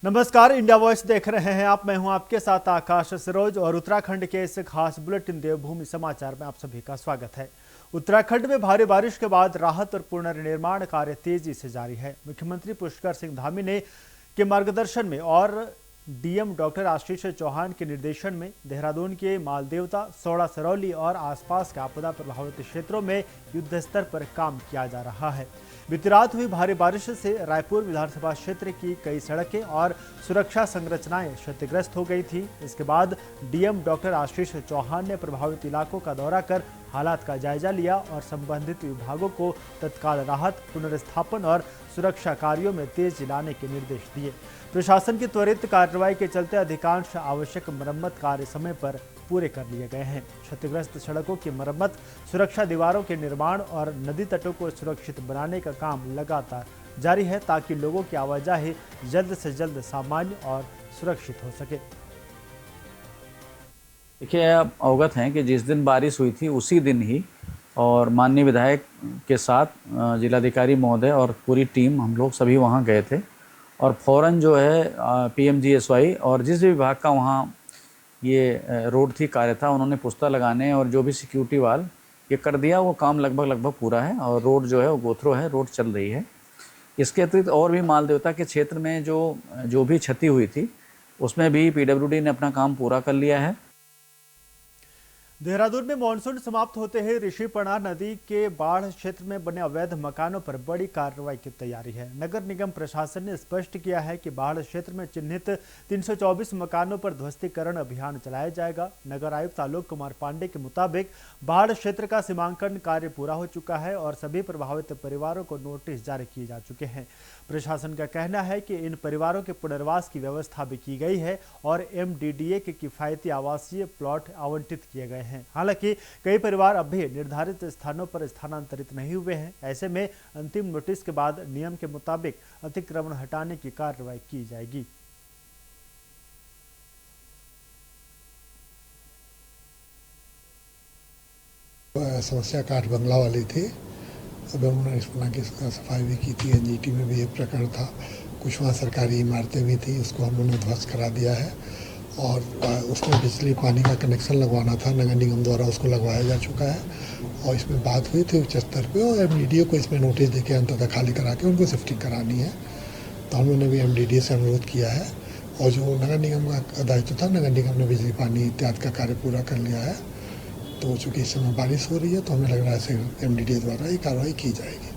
नमस्कार, India voice देख रहे हैं आप। मैं हूं आपके साथ आकाश सरोज और उत्तराखंड के इस खास बुलेटिन देवभूमि समाचार में आप सभी का स्वागत है। उत्तराखंड में भारी बारिश के बाद राहत और पुनर्निर्माण कार्य तेजी से जारी है। मुख्यमंत्री पुष्कर सिंह धामी ने के मार्गदर्शन में और डीएम डॉक्टर आशीष चौहान के निर्देशन में देहरादून के मालदेवता, सौड़ा सरौली और आसपास के आपदा प्रभावित क्षेत्रों में युद्ध स्तर पर काम किया जा रहा है। बीती रात हुई भारी बारिश से रायपुर विधानसभा क्षेत्र की कई सड़कें और सुरक्षा संरचनाएं क्षतिग्रस्त हो गई थी। इसके बाद डीएम डॉक्टर आशीष चौहान ने प्रभावित इलाकों का दौरा कर हालात का जायजा लिया और संबंधित विभागों को तत्काल राहत, पुनर्स्थापन और सुरक्षा कार्यों में तेजी लाने के निर्देश दिए। प्रशासन की त्वरित कार्रवाई के चलते अधिकांश आवश्यक मरम्मत कार्य समय पर पूरे कर लिए गए हैं। क्षतिग्रस्त सड़कों की मरम्मत, सुरक्षा दीवारों के निर्माण और नदी तटों को सुरक्षित बनाने का काम लगातार जारी है ताकि लोगों की आवाजाही जल्द से जल्द सामान्य और सुरक्षित हो सके। देखिए, आप अवगत हैं कि जिस दिन बारिश हुई थी उसी दिन ही और माननीय विधायक के साथ जिलाधिकारी महोदय और पूरी टीम हम लोग सभी वहाँ गए थे और फ़ौरन जो है पीएमजीएसवाई और जिस भी विभाग का वहाँ ये रोड थी कार्य था, उन्होंने पुस्ता लगाने और जो भी सिक्योरिटी वाल ये कर दिया। वो काम लगभग पूरा है और रोड जो है वो गोथरो है, रोड चल रही है। इसके अतिरिक्त और भी मालदेवता के क्षेत्र में जो भी क्षति हुई थी उसमें भी पीडब्ल्यूडी ने अपना काम पूरा कर लिया है। देहरादून में मानसून समाप्त होते ही ऋषिपणा नदी के बाढ़ क्षेत्र में बने अवैध मकानों पर बड़ी कार्रवाई की तैयारी है। नगर निगम प्रशासन ने स्पष्ट किया है कि बाढ़ क्षेत्र में चिन्हित 324 मकानों पर ध्वस्तीकरण अभियान चलाया जाएगा। नगर आयुक्त आलोक कुमार पांडे के मुताबिक बाढ़ क्षेत्र का सीमांकन कार्य पूरा हो चुका है और सभी प्रभावित परिवारों को नोटिस जारी किए जा चुके हैं। प्रशासन का कहना है कि इन परिवारों के पुनर्वास की व्यवस्था भी की गई है और एमडीडीए के किफायती आवासीय प्लॉट आवंटित किए गए हैं। हालांकि कई परिवार अब भी निर्धारित स्थानों पर स्थानांतरित नहीं हुए हैं। ऐसे में अंतिम नोटिस के बाद नियम के मुताबिक अतिक्रमण हटाने की कार्रवाई की जाएगी। समस्या काठ बंगला वाली थी। अब उन्होंने रिस्पना की सफाई भी की थी। एनजीटी में भी एक प्रकरण था, कुछ वहाँ सरकारी इमारतें भी थी, उसको हम लोगों ने ध्वस्त करा दिया है और उसमें बिजली पानी का कनेक्शन लगवाना था, नगर निगम द्वारा उसको लगवाया जा चुका है और इसमें बात हुई थी उच्च स्तर पर और एमडीडीए को इसमें नोटिस देके अंततः खाली करा के उनको शिफ्टिंग करानी है। तो हम लोगों ने भी एमडीडीए से अनुरोध किया है और जो नगर निगम का दायित्व था, नगर निगम ने बिजली पानी इत्यादि का कार्य पूरा कर लिया है। तो चूंकि इस समय बारिश हो रही है तो हमें लग रहा है एमडीडीए द्वारा ये कार्रवाई की जाएगी।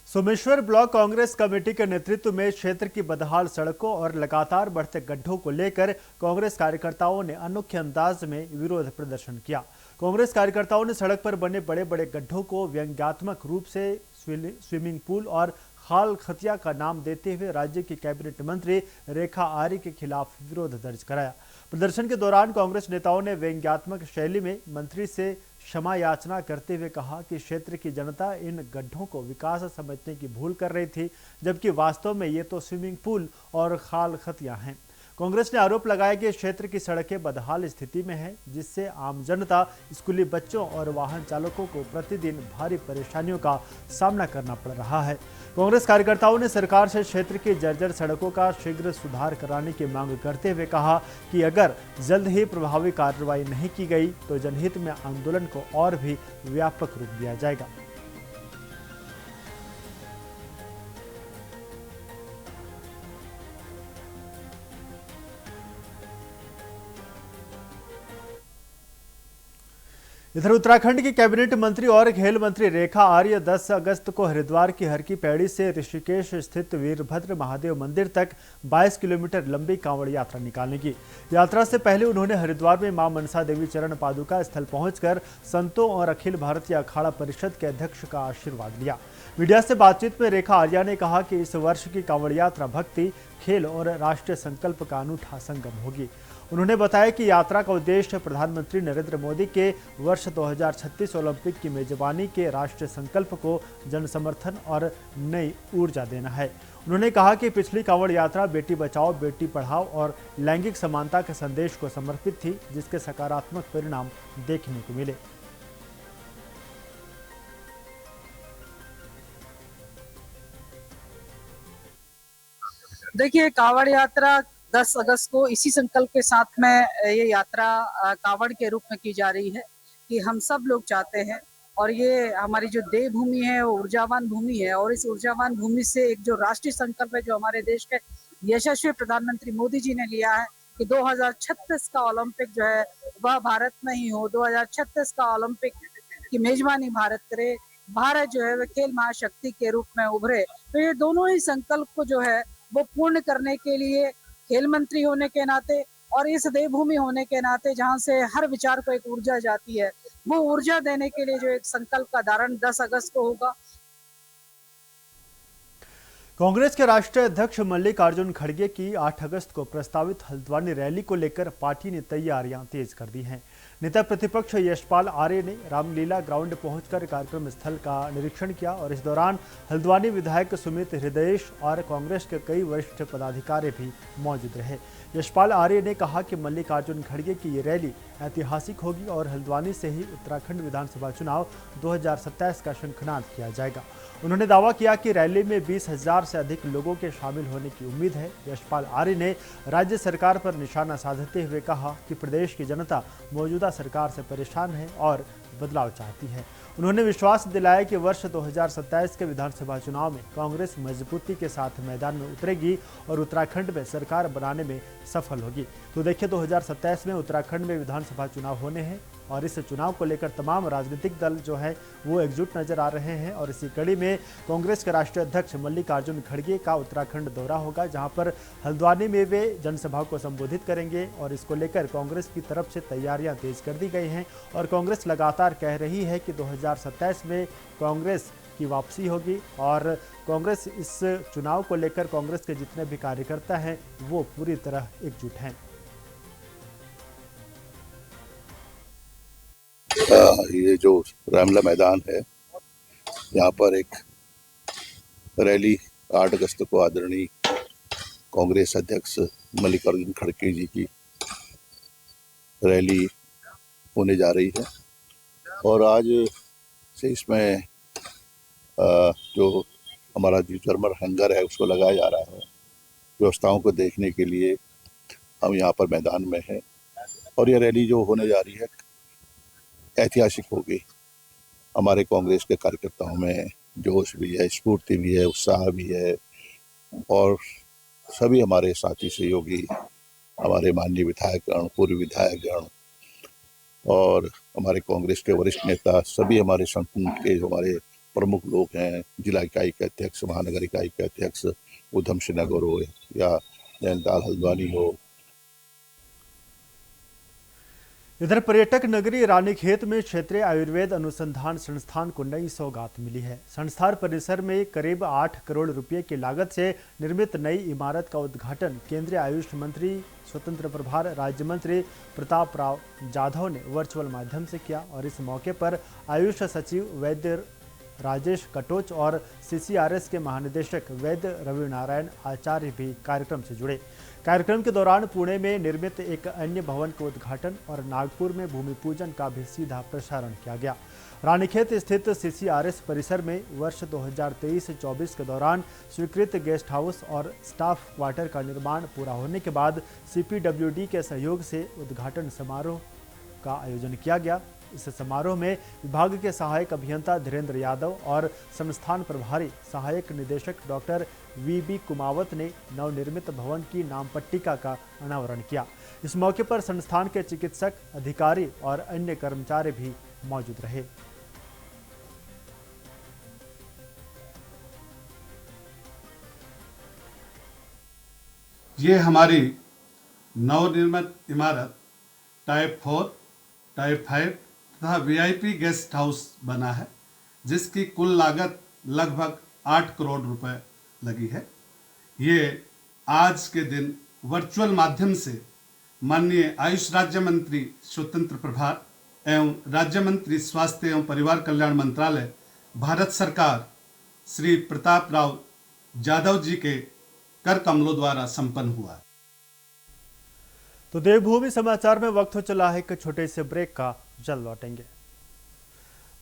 सोमेश्वर ब्लॉक कांग्रेस कमेटी के नेतृत्व में क्षेत्र की बदहाल सड़कों और लगातार बढ़ते गड्ढों को लेकर कांग्रेस कार्यकर्ताओं ने अनोखे अंदाज में विरोध प्रदर्शन किया। कांग्रेस कार्यकर्ताओं ने सड़क पर बने बड़े बड़े गड्ढों को व्यंग्यात्मक रूप से स्विमिंग पूल और खाल खतिया का नाम देते हुए राज्य की कैबिनेट मंत्री रेखा आर्य के खिलाफ विरोध दर्ज कराया। प्रदर्शन के दौरान कांग्रेस नेताओं ने व्यंग्यात्मक शैली में मंत्री से क्षमा याचना करते हुए कहा कि क्षेत्र की जनता इन गड्ढों को विकास समझने की भूल कर रही थी, जबकि वास्तव में ये तो स्विमिंग पूल और खाल खतियां हैं। कांग्रेस ने आरोप लगाया कि क्षेत्र की सड़कें बदहाल स्थिति में हैं, जिससे आम जनता, स्कूली बच्चों और वाहन चालकों को प्रतिदिन भारी परेशानियों का सामना करना पड़ रहा है। कांग्रेस कार्यकर्ताओं ने सरकार से क्षेत्र की जर्जर सड़कों का शीघ्र सुधार कराने की मांग करते हुए कहा कि अगर जल्द ही प्रभावी कार्रवाई नहीं की गई तो जनहित में आंदोलन को और भी व्यापक रूप दिया जाएगा। इधर उत्तराखंड की कैबिनेट मंत्री और खेल मंत्री रेखा आर्य 10 अगस्त को हरिद्वार की हर की पैड़ी से ऋषिकेश स्थित वीरभद्र महादेव मंदिर तक 22 किलोमीटर लंबी कांवड़ यात्रा निकालेंगी। यात्रा से पहले उन्होंने हरिद्वार में मां मनसा देवी चरण पादुका स्थल पहुंचकर संतों और अखिल भारतीय अखाड़ा परिषद के अध्यक्ष का आशीर्वाद लिया। मीडिया से बातचीत में रेखा आर्या ने कहा कि इस वर्ष की कांवड़ यात्रा भक्ति, खेल और राष्ट्रीय संकल्प का अनूठा संगम होगी। उन्होंने बताया कि यात्रा का उद्देश्य प्रधानमंत्री नरेंद्र मोदी के वर्ष 2036 ओलंपिक की मेजबानी के राष्ट्रीय संकल्प को जन समर्थन और नई ऊर्जा देना है। उन्होंने कहा कि पिछली कांवड़ यात्रा बेटी बचाओ बेटी पढ़ाओ और लैंगिक समानता के संदेश को समर्पित थी, जिसके सकारात्मक परिणाम देखने को मिले। देखिए, कावड़ यात्रा 10 अगस्त को इसी संकल्प के साथ में ये यात्रा कावड़ के रूप में की जा रही है कि हम सब लोग चाहते हैं, और ये हमारी जो देवभूमि है वो ऊर्जावान भूमि है, और इस ऊर्जावान भूमि से एक जो राष्ट्रीय संकल्प है जो हमारे देश के यशस्वी प्रधानमंत्री मोदी जी ने लिया है कि 2036 का ओलंपिक जो है वह भारत में ही हो, 2036 का ओलंपिक की मेजबानी भारत करे, भारत जो है वह खेल महाशक्ति के रूप में उभरे। तो ये दोनों ही संकल्प को जो है वो पूर्ण करने के लिए खेल मंत्री होने के नाते और इस देवभूमि होने के नाते जहां से हर विचार को एक ऊर्जा जाती है, वो ऊर्जा देने के लिए जो एक संकल्प का धारण 10 अगस्त को होगा। कांग्रेस के राष्ट्रीय अध्यक्ष मल्लिकार्जुन खड़गे की 8 अगस्त को प्रस्तावित हल्द्वानी रैली को लेकर पार्टी ने तैयारियां तेज कर दी हैं। नेता प्रतिपक्ष यशपाल आर्य ने रामलीला ग्राउंड पहुंचकर कार्यक्रम स्थल का निरीक्षण किया और इस दौरान हल्द्वानी विधायक सुमित हृदयेश और कांग्रेस के कई वरिष्ठ पदाधिकारी भी मौजूद रहे। यशपाल आर्य ने कहा कि मल्लिकार्जुन खड़गे की ये रैली ऐतिहासिक होगी और हल्द्वानी से ही उत्तराखंड विधानसभा चुनाव 2027 का शंखनाद किया जाएगा। उन्होंने दावा किया कि रैली में 20,000 से अधिक लोगों के शामिल होने की उम्मीद है। यशपाल आर्य ने राज्य सरकार पर निशाना साधते हुए कहा कि प्रदेश की जनता मौजूदा सरकार से परेशान है और बदलाव चाहती है। उन्होंने विश्वास दिलाया कि वर्ष 2027 के विधानसभा चुनाव में कांग्रेस मजबूती के साथ मैदान में उतरेगी और उत्तराखंड में सरकार बनाने में सफल होगी। तो देखिए, 2027 में उत्तराखंड में विधानसभा चुनाव होने हैं और इस चुनाव को लेकर तमाम राजनीतिक दल जो है वो एकजुट नजर आ रहे हैं और इसी कड़ी में कांग्रेस के राष्ट्रीय अध्यक्ष मल्लिकार्जुन खड़गे का उत्तराखंड दौरा होगा, जहां पर हल्द्वानी में वे जनसभा को संबोधित करेंगे और इसको लेकर कांग्रेस की तरफ से तैयारियां तेज कर दी गई हैं और कांग्रेस लगातार कह रही है कि 2027 में कांग्रेस की वापसी होगी और कांग्रेस इस चुनाव को लेकर कांग्रेस के जितने भी कार्यकर्ता हैं वो पूरी तरह एकजुट हैं। ये जो रामला मैदान है, यहाँ पर एक रैली 8 अगस्त को आदरणीय कांग्रेस अध्यक्ष मल्लिकार्जुन खड़गे जी की रैली होने जा रही है और आज से इसमें जो हमारा जो जर्मन हंगर है उसको लगाया जा रहा है। व्यवस्थाओं को देखने के लिए हम यहाँ पर मैदान में हैं और यह रैली जो होने जा रही है ऐतिहासिक होगी। हमारे कांग्रेस के कार्यकर्ताओं में जोश भी है, स्फूर्ति भी है, उत्साह भी है और सभी हमारे साथी सहयोगी, हमारे माननीय विधायकगण, पूर्व विधायकगण और हमारे कांग्रेस के वरिष्ठ नेता, सभी हमारे संगठन के जो हमारे प्रमुख लोग हैं, जिला इकाई के अध्यक्ष, महानगर इकाई के अध्यक्ष, उधम सिंह नगर हो या नैनीताल हल्द्वानी हो। इधर पर्यटक नगरी रानीखेत में क्षेत्रीय आयुर्वेद अनुसंधान संस्थान को नई सौगात मिली है। संस्थान परिसर में करीब 8 करोड़ रुपए की लागत से निर्मित नई इमारत का उद्घाटन केंद्रीय आयुष मंत्री स्वतंत्र प्रभार राज्य मंत्री प्रताप राव जाधव ने वर्चुअल माध्यम से किया और इस मौके पर आयुष सचिव वैद्य राजेश कटोच और CCRS के महानिदेशक वैद्य रवि नारायण आचार्य भी कार्यक्रम से जुड़े। कार्यक्रम के दौरान पुणे में निर्मित एक अन्य भवन का उद्घाटन और नागपुर में भूमि पूजन का भी सीधा प्रसारण किया गया। रानीखेत स्थित CCRS परिसर में वर्ष 2023-24 के दौरान स्वीकृत गेस्ट हाउस और स्टाफ क्वार्टर का निर्माण पूरा होने के बाद CPWD के सहयोग से उद्घाटन समारोह का आयोजन किया गया। इस समारोह में विभाग के सहायक अभियंता धीरेन्द्र यादव और संस्थान प्रभारी सहायक निदेशक डॉक्टर VB कुमावत ने नवनिर्मित भवन की नाम पट्टिका का अनावरण किया। इस मौके पर संस्थान के चिकित्सक, अधिकारी और अन्य कर्मचारी भी मौजूद रहे। ये हमारी नवनिर्मित इमारत टाइप 4, टाइप 5 तथा VIP गेस्ट हाउस बना है, जिसकी कुल लागत लगभग 8 करोड़ रुपए लगी है। ये आज के दिन वर्चुअल माध्यम से माननीय आयुष राज्य मंत्री स्वतंत्र प्रभार एवं राज्य मंत्री स्वास्थ्य एवं परिवार कल्याण मंत्रालय, भारत सरकार, श्री प्रताप राव जाधव जी के कर कमलों द्वारा संपन्न हुआ। तो देवभूमि समाचार में वक्त हो चला है एक छोटे से ब्रेक का, जल्द लौटेंगे।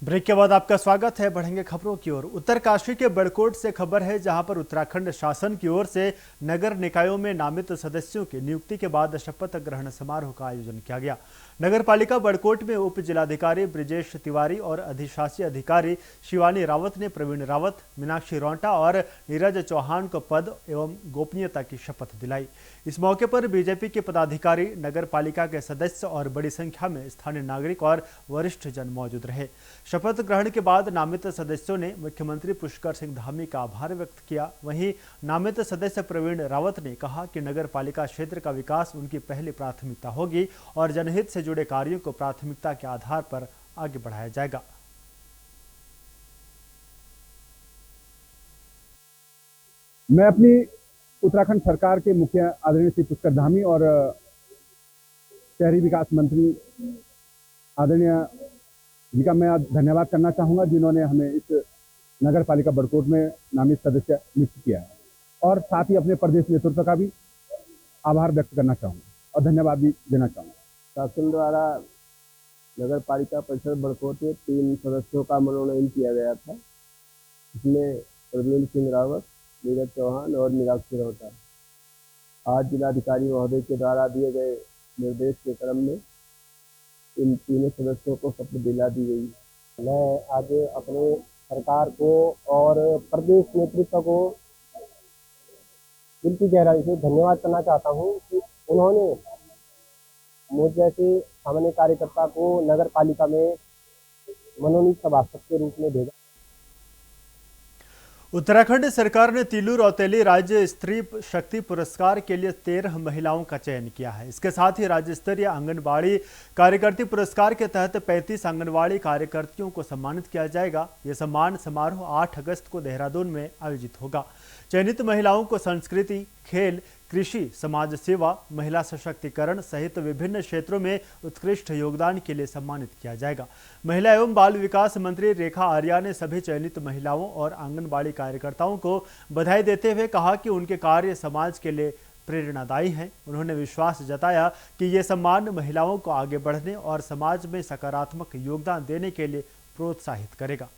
ब्रेक के बाद आपका स्वागत है। बढ़ेंगे खबरों की ओर। उत्तरकाशी के बड़कोट से खबर है, जहां पर उत्तराखंड शासन की ओर से नगर निकायों में नामित सदस्यों की नियुक्ति के बाद शपथ ग्रहण समारोह का आयोजन किया गया। नगर पालिका बड़कोट में उप जिलाधिकारी ब्रिजेश तिवारी और अधिशासी अधिकारी शिवानी रावत ने प्रवीण रावत, मीनाक्षी रौंटा और नीरज चौहान को पद एवं गोपनीयता की शपथ दिलाई। इस मौके पर बीजेपी के पदाधिकारी, नगर पालिका के सदस्य और बड़ी संख्या में स्थानीय नागरिक और वरिष्ठ जन मौजूद रहे। शपथ ग्रहण के बाद नामित सदस्यों ने मुख्यमंत्री पुष्कर सिंह धामी का आभार व्यक्त किया। वहीं नामित सदस्य प्रवीण रावत ने कहा कि नगर पालिका क्षेत्र का विकास उनकी पहली प्राथमिकता होगी और जनहित से जुड़े कार्यों को प्राथमिकता के आधार पर आगे बढ़ाया जाएगा। मैं अपनी उत्तराखंड सरकार के मुख्य आदरणीय श्री पुष्कर धामी और शहरी विकास मंत्री आदरणीय जी का मैं धन्यवाद करना चाहूँगा, जिन्होंने हमें इस नगर पालिका बड़कोट में नामित सदस्य नियुक्त किया है, और साथ ही अपने प्रदेश नेतृत्व का भी आभार व्यक्त करना चाहूँगा और धन्यवाद भी देना चाहूँगा। शासन द्वारा नगर पालिका परिषद बड़कोट में 3 सदस्यों का मनोनयन किया गया था। इसमें प्रवीण सिंह रावत, नीरज चौहान और मीनाक्षी रौंटा। आज जिलाधिकारी महोदय के द्वारा दिए गए निर्देश के क्रम में इन तीनों सदस्यों को शपथ दिला दी गई। मैं आज अपने सरकार को और प्रदेश नेतृत्व को दिल की गहराई से धन्यवाद करना चाहता हूं कि उन्होंने मुझ जैसे सामान्य कार्यकर्ता को नगर पालिका में मनोनीत सभासद के रूप में भेजा। उत्तराखंड सरकार ने तिलू रौतेली राज्य स्त्री शक्ति पुरस्कार के लिए 13 महिलाओं का चयन किया है। इसके साथ ही राज्य स्तरीय आंगनबाड़ी कार्यकर्ती पुरस्कार के तहत 35 आंगनबाड़ी कार्यकर्तियों को सम्मानित किया जाएगा। यह सम्मान समारोह 8 अगस्त को देहरादून में आयोजित होगा। चयनित महिलाओं को संस्कृति, खेल, कृषि, समाज सेवा, महिला सशक्तिकरण सहित विभिन्न क्षेत्रों में उत्कृष्ट योगदान के लिए सम्मानित किया जाएगा। महिला एवं बाल विकास मंत्री रेखा आर्या ने सभी चयनित महिलाओं और आंगनबाड़ी कार्यकर्ताओं को बधाई देते हुए कहा कि उनके कार्य समाज के लिए प्रेरणादायी हैं। उन्होंने विश्वास जताया कि ये सम्मान महिलाओं को आगे बढ़ने और समाज में सकारात्मक योगदान देने के लिए प्रोत्साहित करेगा।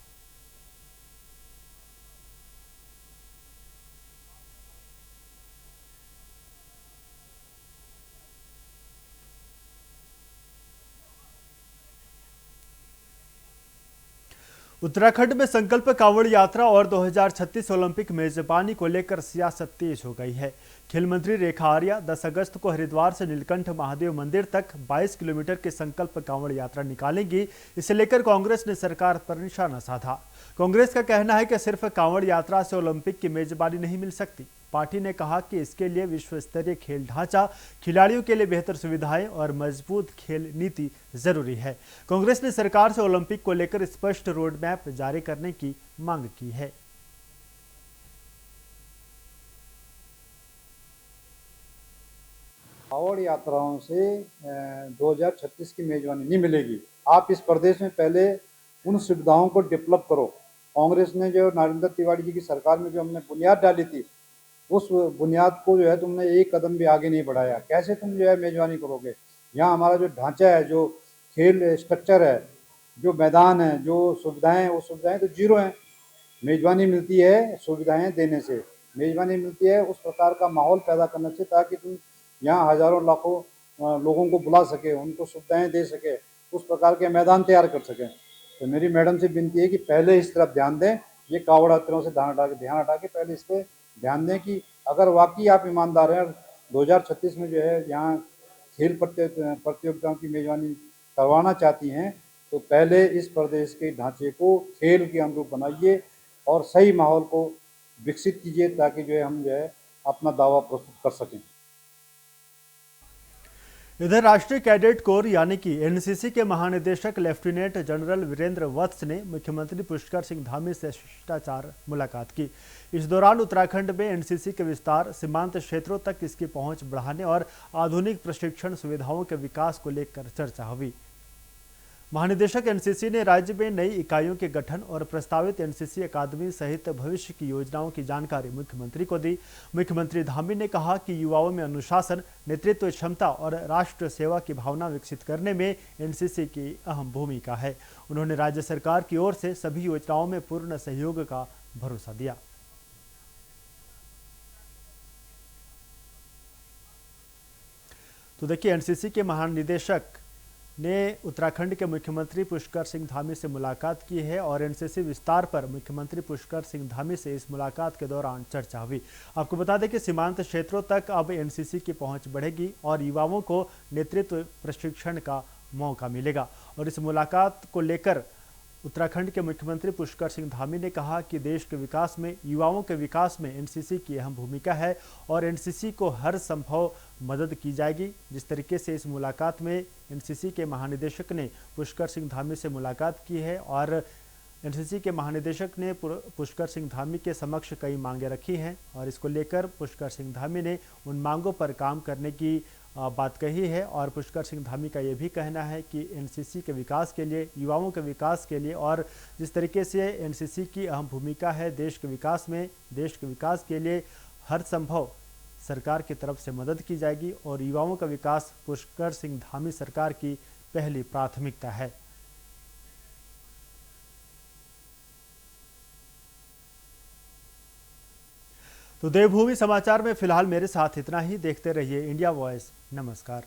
उत्तराखंड में संकल्प कांवड़ यात्रा और 2036 ओलंपिक मेजबानी को लेकर सियासत तेज हो गई है। खेल मंत्री रेखा आर्या 10 अगस्त को हरिद्वार से नीलकंठ महादेव मंदिर तक 22 किलोमीटर की संकल्प कांवड़ यात्रा निकालेंगी। इसे लेकर कांग्रेस ने सरकार पर निशाना साधा। कांग्रेस का कहना है कि सिर्फ कांवड़ यात्रा से ओलंपिक की मेजबानी नहीं मिल सकती। पार्टी ने कहा कि इसके लिए विश्व स्तरीय खेल ढांचा, खिलाड़ियों के लिए बेहतर सुविधाएं और मजबूत खेल नीति जरूरी है। कांग्रेस ने सरकार से ओलंपिक को लेकर स्पष्ट रोड मैप जारी करने की मांग की है। कांवड़ यात्राओं से 2036 की मेजबानी नहीं मिलेगी। आप इस प्रदेश में पहले उन सुविधाओं को डेवलप करो। कांग्रेस ने जो नरेंद्र तिवारी जी की सरकार में जो हमने बुनियाद डाली थी, उस बुनियाद को जो है तुमने एक कदम भी आगे नहीं बढ़ाया। कैसे तुम जो है मेजबानी करोगे? यहाँ हमारा जो ढांचा है, जो खेल स्ट्रक्चर है, जो मैदान है, जो सुविधाएं हैं, वो सुविधाएं तो जीरो हैं। मेजबानी मिलती है सुविधाएं देने से, मेजबानी मिलती है उस प्रकार का माहौल पैदा करने से, ताकि तुम यहाँ हजारों लाखों लोगों को बुला सके, उनको सुविधाएं दे सके, उस प्रकार के मैदान तैयार कर सकें। तो मेरी मैडम से विनती है कि पहले इस तरफ ध्यान दें। ये कांवड़ यात्राओं से ध्यान हटा के पहले इस पर ध्यान दें कि अगर वाकई आप ईमानदार हैं, 2036 में जो है यहाँ खेल प्रतियोगिताओं की मेजबानी करवाना चाहती हैं, तो पहले इस प्रदेश के ढांचे को खेल के अनुरूप बनाइए और सही माहौल को विकसित कीजिए, ताकि जो है हम जो है अपना दावा प्रस्तुत कर सकें। इधर राष्ट्रीय कैडेट कोर यानी कि एनसीसी के महानिदेशक लेफ्टिनेंट जनरल वीरेंद्र वत्स ने मुख्यमंत्री पुष्कर सिंह धामी से शिष्टाचार मुलाकात की। इस दौरान उत्तराखंड में एनसीसी के विस्तार, सीमांत क्षेत्रों तक इसकी पहुंच बढ़ाने और आधुनिक प्रशिक्षण सुविधाओं के विकास को लेकर चर्चा हुई। महानिदेशक एनसीसी ने राज्य में नई इकाइयों के गठन और प्रस्तावित एनसीसी अकादमी सहित भविष्य की योजनाओं की जानकारी मुख्यमंत्री को दी। मुख्यमंत्री धामी ने कहा कि युवाओं में अनुशासन, नेतृत्व क्षमता और राष्ट्र सेवा की भावना विकसित करने में एनसीसी की अहम भूमिका है। उन्होंने राज्य सरकार की ओर से सभी योजनाओं में पूर्ण सहयोग का भरोसा दिया। तो देखिए, एनसीसी के महानिदेशक ने उत्तराखंड के मुख्यमंत्री पुष्कर सिंह धामी से मुलाकात की है और एनसीसी विस्तार पर मुख्यमंत्री पुष्कर सिंह धामी से इस मुलाकात के दौरान चर्चा हुई। आपको बता दें कि सीमांत क्षेत्रों तक अब एनसीसी की पहुंच बढ़ेगी और युवाओं को नेतृत्व प्रशिक्षण का मौका मिलेगा। और इस मुलाकात को लेकर उत्तराखंड के मुख्यमंत्री पुष्कर सिंह धामी ने कहा कि देश के विकास में, युवाओं के विकास में एनसीसी की अहम भूमिका है और एनसीसी को हर संभव मदद की जाएगी। जिस तरीके से इस मुलाकात में एनसीसी के महानिदेशक ने पुष्कर सिंह धामी से मुलाकात की है और एनसीसी के महानिदेशक ने पुष्कर सिंह धामी के समक्ष कई मांगे रखी हैं और इसको लेकर पुष्कर सिंह धामी ने उन मांगों पर काम करने की बात कही है। और पुष्कर सिंह धामी का ये भी कहना है कि एनसीसी के विकास के लिए, युवाओं के विकास के लिए और जिस तरीके से एनसीसी की अहम भूमिका है देश के विकास में, देश के विकास के लिए हर संभव सरकार की तरफ से मदद की जाएगी और युवाओं का विकास पुष्कर सिंह धामी सरकार की पहली प्राथमिकता है। तो देवभूमि समाचार में फिलहाल मेरे साथ इतना ही। देखते रहिए इंडिया वॉइस। नमस्कार।